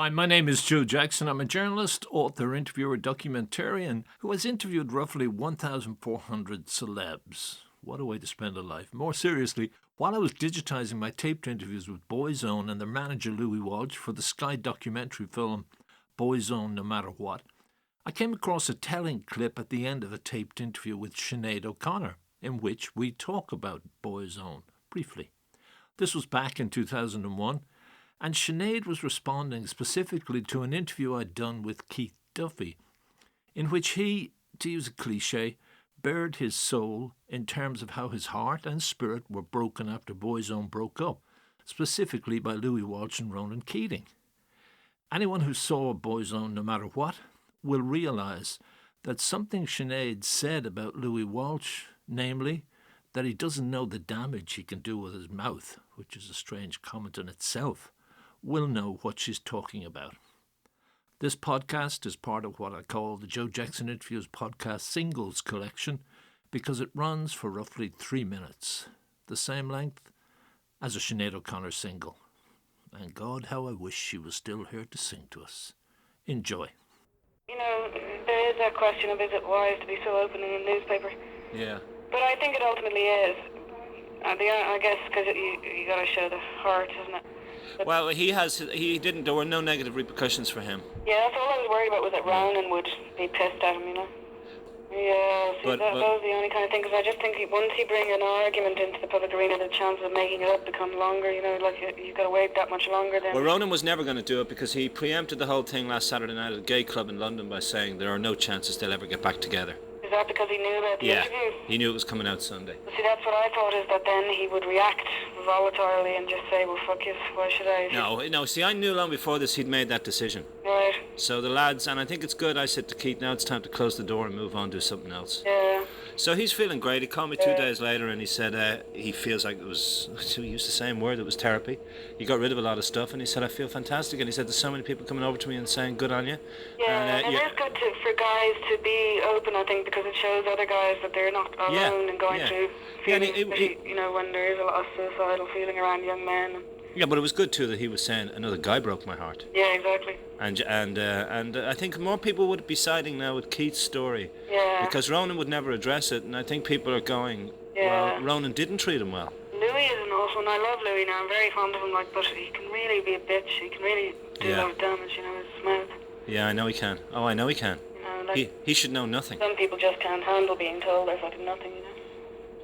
Hi, my name is Joe Jackson. I'm a journalist, author, interviewer, documentarian who has interviewed roughly 1,400 celebs. What a way to spend a life. More seriously, while I was digitising my taped interviews with Boyzone and their manager Louis Walsh for the Sky documentary film Boyzone No Matter What, I came across a telling clip at the end of a taped interview with Sinead O Connor, in which we talk about Boyzone briefly. This was back in 2001, and Sinead was responding specifically to an interview I'd done with Keith Duffy, in which he, to use a cliche, bared his soul in terms of how his heart and spirit were broken after Boyzone broke up, specifically by Louis Walsh and Ronan Keating. Anyone who saw Boyzone No Matter What will realise that something Sinead said about Louis Walsh, namely, that he doesn't know the damage he can do with his mouth, which is a strange comment in itself, will know what she's talking about. This podcast is part of what I call the Joe Jackson Interviews podcast singles collection because it runs for roughly 3 minutes, the same length as a Sinead O'Connor single. And God, how I wish she was still here to sing to us. Enjoy. You know, there is that question of is it wise to be so open in a newspaper? Yeah. But I think it ultimately is. I guess because you got to show the heart, isn't it? Well, there were no negative repercussions for him. Yeah, that's all I was worried about, was that Ronan would be pissed at him, you know. Yeah, that was the only kind of thing, because I just think once you bring an argument into the public arena, the chances of making it up become longer, you know, like you've got to wait that much longer then. Well, Ronan was never going to do it because he preempted the whole thing last Saturday night at a gay club in London by saying there are no chances they'll ever get back together. Is that because he knew about the interview? He knew it was coming out Sunday. See, that's what I thought, is that then he would react volatilely and just say, well, fuck you, why should I? No, see, I knew long before this he'd made that decision. Right. So the lads, and I think it's good, I said to Keith, now it's time to close the door and move on, do something else. Yeah. So he's feeling great. He called me 2 days later and he said he feels like it was, he used the same word, it was therapy. He got rid of a lot of stuff and he said, I feel fantastic. And he said, there's so many people coming over to me and saying, good on you. Yeah, and it is good for guys to be open, I think, because it shows other guys that they're not alone and going through feelings, you know, when there is a lot of suicidal feeling around young men. Yeah, but it was good too that he was saying another guy broke my heart. Yeah, exactly. And I think more people would be siding now with Keith's story. Yeah. Because Ronan would never address it, and I think people are going, well, Ronan didn't treat him well. Louis is an awful, and I love Louis now. I'm very fond of him, but he can really be a bitch. He can really do a lot of damage, you know, with his mouth. Yeah, I know he can. Oh, I know he can. You know, like, he should know nothing. Some people just can't handle being told they're fucking nothing, you know.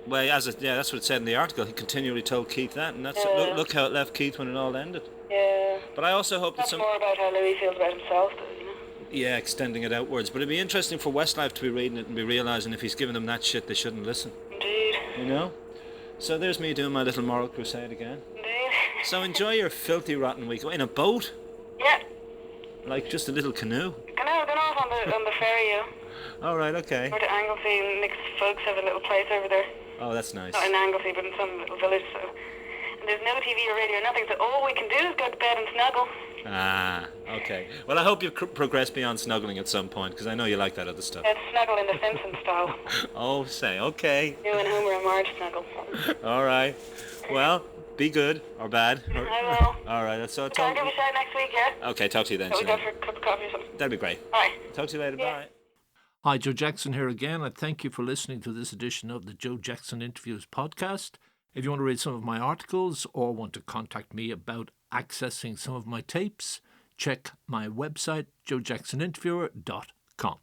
Well, that's what it said in the article. He continually told Keith that, and that's look how it left Keith when it all ended. Yeah. But I also hope that's more about how Louis feels about himself, though, you know. Yeah, extending it outwards. But it'd be interesting for Westlife to be reading it and be realising if he's giving them that shit, they shouldn't listen. Indeed. You know? So there's me doing my little moral crusade again. Indeed. So enjoy your filthy, rotten week. In a boat? Yeah. Like just a little canoe? Going off on the ferry, you know. All right, okay. Or to Anglesey, and Nick's folks have a little place over there. Oh, that's nice. Not in Anglesey, but in some little village, so... And there's no TV or radio or nothing, so all we can do is go to bed and snuggle. Ah, okay. Well, I hope you've progressed beyond snuggling at some point, because I know you like that other stuff. It's snuggle in the Simpsons style. Oh, say, okay. You and Homer and Marge snuggle. All right. Well, be good or bad. I will. All right. So Can I give you a shout next week, yeah? Okay, talk to you then. So we go for a cup of coffee or something? That'd be great. Bye. Talk to you later. Bye. Hi, Joe Jackson here again. I thank you for listening to this edition of the Joe Jackson Interviews podcast. If you want to read some of my articles or want to contact me about accessing some of my tapes, check my website, joejacksoninterviewer.com.